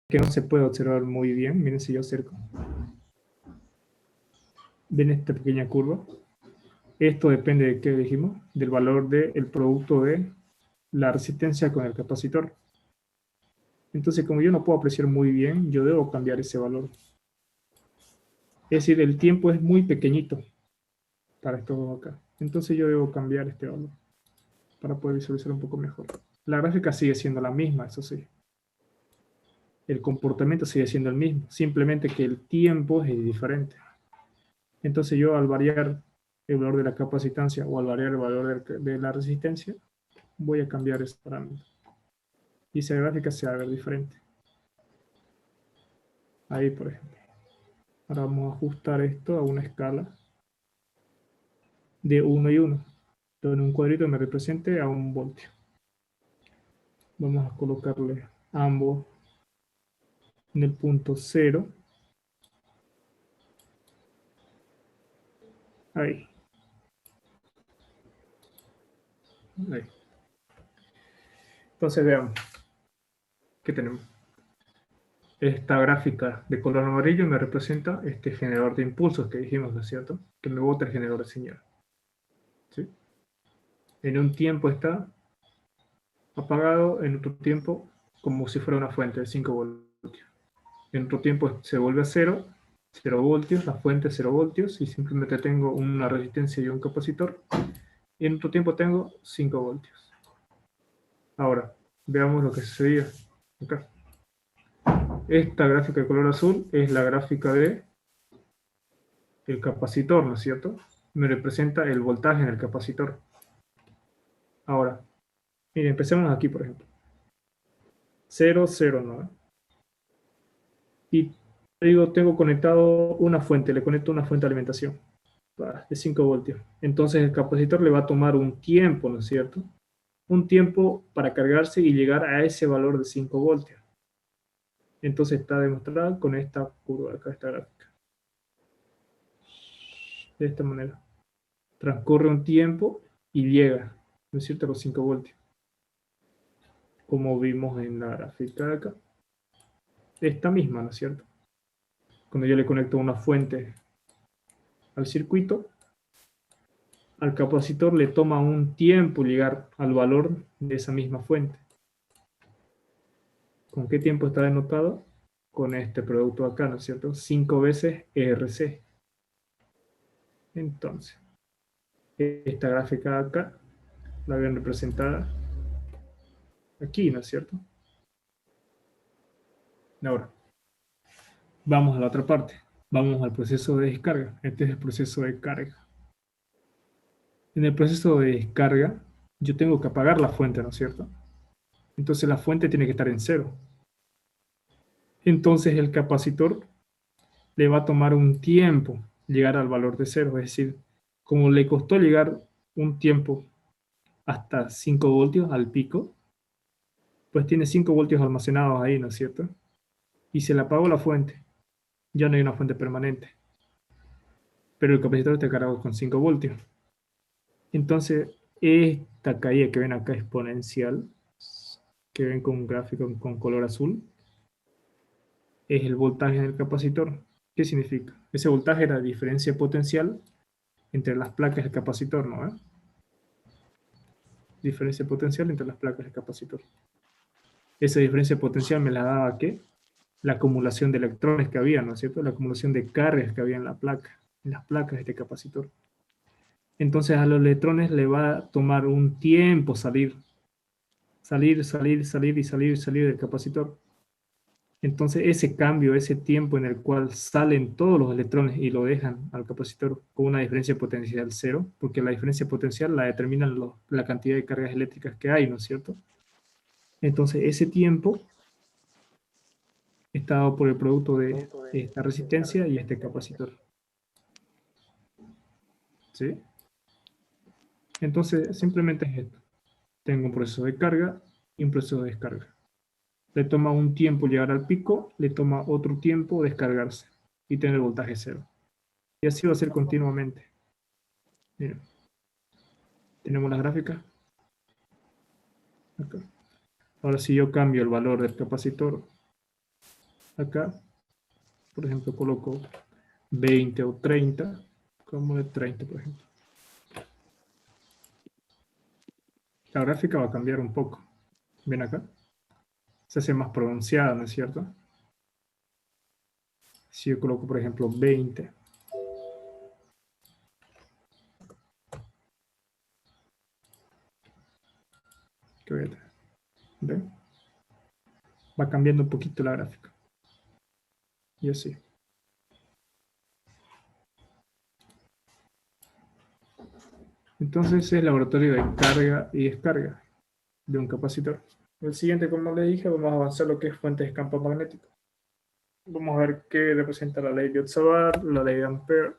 que no se puede observar muy bien. Miren si yo acerco. ¿Ven esta pequeña curva? Esto depende de qué dijimos, del valor del producto de la resistencia con el capacitor. Entonces, como yo no puedo apreciar muy bien, yo debo cambiar ese valor. Es decir, el tiempo es muy pequeñito para estos dos acá. Entonces yo debo cambiar este valor para poder visualizar un poco mejor. La gráfica sigue siendo la misma, eso sí. El comportamiento sigue siendo el mismo, simplemente que el tiempo es diferente. Entonces yo al variar el valor de la capacitancia o al variar el valor de la resistencia, voy a cambiar ese parámetro. Y esa gráfica se va a ver diferente. Ahí, por ejemplo. Ahora vamos a ajustar esto a una escala de 1 y 1, donde un cuadrito me represente a 1 voltio. Vamos a colocarle ambos en el punto 0. Ahí. Ahí. Entonces veamos. ¿Qué tenemos? Esta gráfica de color amarillo me representa este generador de impulsos que dijimos, ¿no es cierto? Que me bota el generador de señal. ¿Sí? En un tiempo está apagado, en otro tiempo como si fuera una fuente de 5 voltios. En otro tiempo se vuelve a 0 voltios, la fuente 0 voltios, y simplemente tengo una resistencia y un capacitor. Y en otro tiempo tengo 5 voltios. Ahora, veamos lo que sucedía acá. Esta gráfica de color azul es la gráfica de el capacitor, ¿no es cierto? Me representa el voltaje en el capacitor. Ahora, miren, empecemos aquí, por ejemplo. 0, 0, 9. Y digo, tengo conectado una fuente, le conecto una fuente de alimentación de 5 voltios. Entonces el capacitor le va a tomar un tiempo, ¿no es cierto? Un tiempo para cargarse y llegar a ese valor de 5 voltios. Entonces está demostrado con esta curva acá, esta gráfica. De esta manera. Transcurre un tiempo y llega, ¿no es cierto?, a los 5 voltios. Como vimos en la gráfica de acá. Esta misma, ¿no es cierto? Cuando yo le conecto una fuente al circuito, al capacitor le toma un tiempo llegar al valor de esa misma fuente. ¿Con qué tiempo está denotado? Con este producto acá, ¿no es cierto? 5 veces ERC. Entonces, esta gráfica de acá la ven representada aquí, ¿no es cierto? Ahora, vamos a la otra parte. Vamos al proceso de descarga. Este es el proceso de carga. En el proceso de descarga, yo tengo que apagar la fuente, ¿no es cierto? Entonces la fuente tiene que estar en 0. Entonces el capacitor le va a tomar un tiempo llegar al valor de 0. Es decir, como le costó llegar un tiempo hasta 5 voltios al pico, pues tiene 5 voltios almacenados ahí, ¿no es cierto? Y se le apagó la fuente. Ya no hay una fuente permanente. Pero el capacitor está cargado con 5 voltios. Entonces, esta caída que ven acá exponencial, que ven con un gráfico con color azul, es el voltaje del capacitor. ¿Qué significa? Ese voltaje es la diferencia potencial entre las placas del capacitor, ¿no? Diferencia potencial entre las placas del capacitor. Esa diferencia potencial me la daba, ¿qué? La acumulación de electrones que había, ¿no es cierto? La acumulación de cargas que había en la placa, en las placas de este capacitor. Entonces a los electrones le va a tomar un tiempo salir del capacitor. Entonces ese cambio, ese tiempo en el cual salen todos los electrones y lo dejan al capacitor con una diferencia potencial 0, porque la diferencia potencial la determina la cantidad de cargas eléctricas que hay, ¿no es cierto? Entonces ese tiempo está dado por el producto de esta resistencia y este capacitor. ¿Sí? Entonces simplemente es esto. Tengo un proceso de carga y un proceso de descarga. Le toma un tiempo llegar al pico, le toma otro tiempo descargarse y tener voltaje 0. Y así va a ser continuamente. Miren, tenemos las gráficas. Acá. Ahora si yo cambio el valor del capacitor Acá, por ejemplo, coloco 20 o 30, como de 30, por ejemplo. La gráfica va a cambiar un poco. ¿Ven acá? Se hace más pronunciada, ¿no es cierto? Si yo coloco, por ejemplo, 20, ¿qué voy a tener? ¿Ven? Va cambiando un poquito la gráfica. Y así. Entonces es el laboratorio de carga y descarga de un capacitor. El siguiente, como le dije, vamos a avanzar lo que es fuentes de campo magnético. Vamos a ver qué representa la ley de Biot-Savart, la ley de Ampère,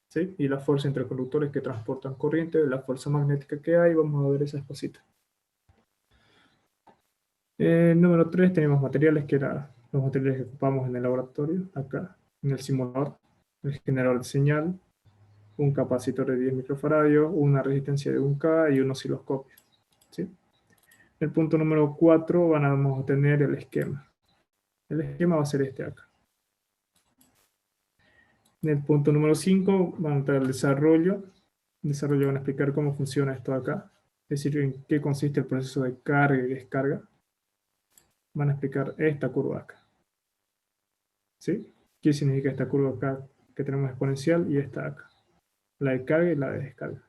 ¿sí? Y la fuerza entre conductores que transportan corriente, la fuerza magnética que hay. Vamos a ver esas cositas. Número 3 tenemos materiales que eran los materiales que ocupamos en el laboratorio, acá, en el simulador, el generador de señal, un capacitor de 10 microfaradios, una resistencia de 1K y un osciloscopio. ¿Sí? El punto número 4 vamos a tener el esquema. El esquema va a ser este acá. En el punto número 5 van a entrar el desarrollo. En desarrollo van a explicar cómo funciona esto acá, es decir, en qué consiste el proceso de carga y descarga. Van a explicar esta curva acá. ¿Sí? ¿Qué significa esta curva acá que tenemos exponencial y esta acá? La de carga y la de descarga.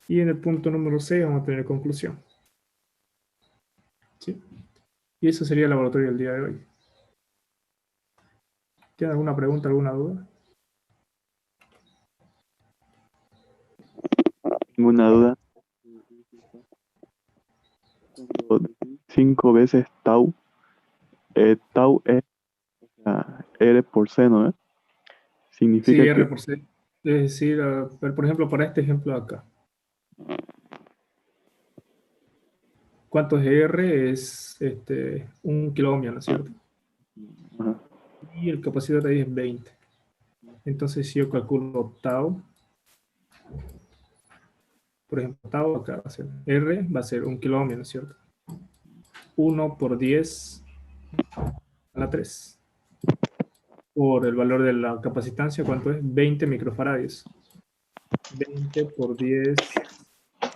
Y en el punto número 6 vamos a tener conclusión. ¿Sí? Y eso sería el laboratorio del día de hoy. ¿Tienen alguna pregunta, alguna duda? Ninguna duda. 5 veces tau. Tau es R por C, ¿no? Sí, Significa R que por C. Es decir, por ejemplo, para este ejemplo acá. ¿Cuánto es R? Es 1 kiloohmio, ¿no es cierto? ajá, Y el capacitor de ahí es 20. Entonces, si yo calculo tau, por ejemplo, tau acá va a ser R, va a ser 1 kiloohmio, ¿no es cierto? 1 por 10 a la 3. Por el valor de la capacitancia, ¿cuánto es? 20 microfaradios. 20 por 10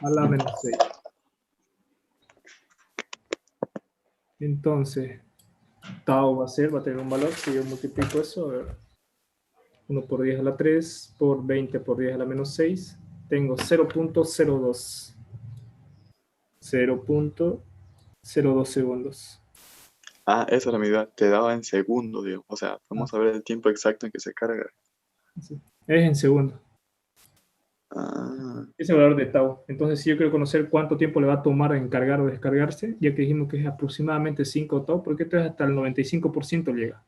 a la menos 6. Entonces, tau va a tener un valor, si yo multiplico eso, a ver, 1 por 10 a la 3 por 20 por 10 a la menos 6, tengo 0.02. 0.02 segundos. esa era mi idea. Te daba en segundos, digo. O sea, Ah, vamos a ver el tiempo exacto en que se carga. sí. Es en segundos. Ah, Es el valor de tau. Entonces, si yo quiero conocer cuánto tiempo le va a tomar en cargar o descargarse, ya que dijimos que es aproximadamente 5 tau, porque esto es hasta el 95% llega.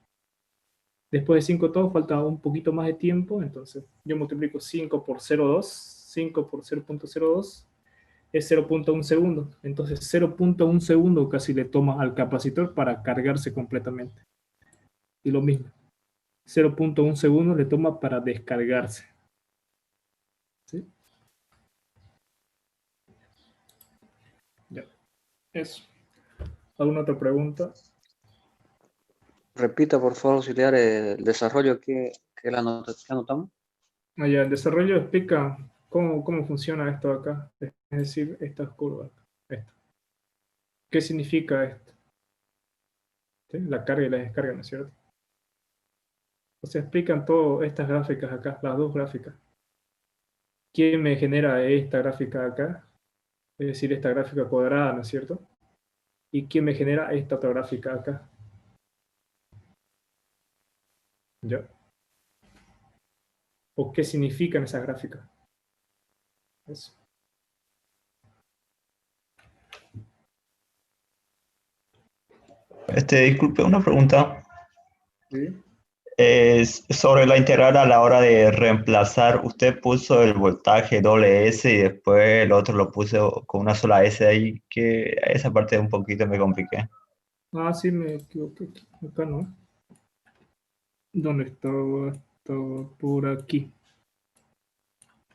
Después de 5 tau falta un poquito más de tiempo, entonces yo multiplico 5 por 0.2, 5 por 0.02, es 0.1 segundo. Entonces 0.1 segundo casi le toma al capacitor para cargarse completamente. Y lo mismo, 0.1 segundo le toma para descargarse. ¿Sí? Ya, eso. ¿Alguna otra pregunta? Repita, por favor, auxiliar, el desarrollo que que anotamos. Allá, el desarrollo explica cómo funciona esto acá, es decir, estas curvas. Esto. ¿Qué significa esto? ¿Sí? La carga y la descarga, ¿no es cierto? O sea, explican todas estas gráficas acá, las dos gráficas. ¿Quién me genera esta gráfica acá? Es decir, esta gráfica cuadrada, ¿no es cierto? ¿Y quién me genera esta otra gráfica acá? ¿Ya? ¿O qué significan esas gráficas? Eso. Disculpe, una pregunta. ¿Sí? Es sobre la integral a la hora de reemplazar. Usted puso el voltaje doble S y después el otro lo puso con una sola S ahí, que esa parte un poquito me compliqué. Ah, sí, me equivoqué aquí. Acá no. ¿Dónde estaba? Estaba por aquí.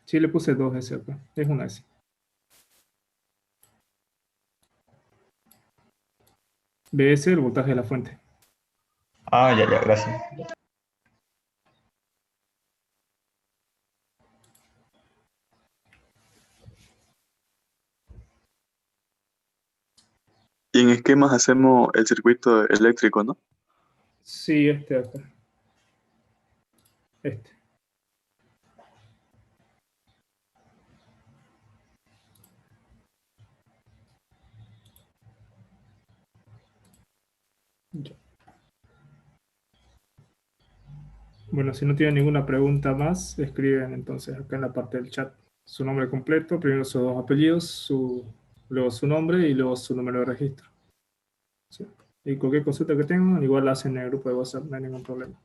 Sí, le puse dos S acá. Es una S. BS, el voltaje de la fuente. Ah, ya, ya, gracias. Y en esquemas hacemos el circuito eléctrico, ¿no? Sí, este de acá. Este. Ya. Bueno, si no tienen ninguna pregunta más, escriben entonces acá en la parte del chat su nombre completo, primero sus dos apellidos, luego su nombre y luego su número de registro. ¿Sí? Y cualquier consulta que tengan, igual la hacen en el grupo de WhatsApp, no hay ningún problema.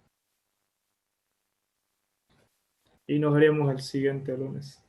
Y nos veremos el siguiente lunes.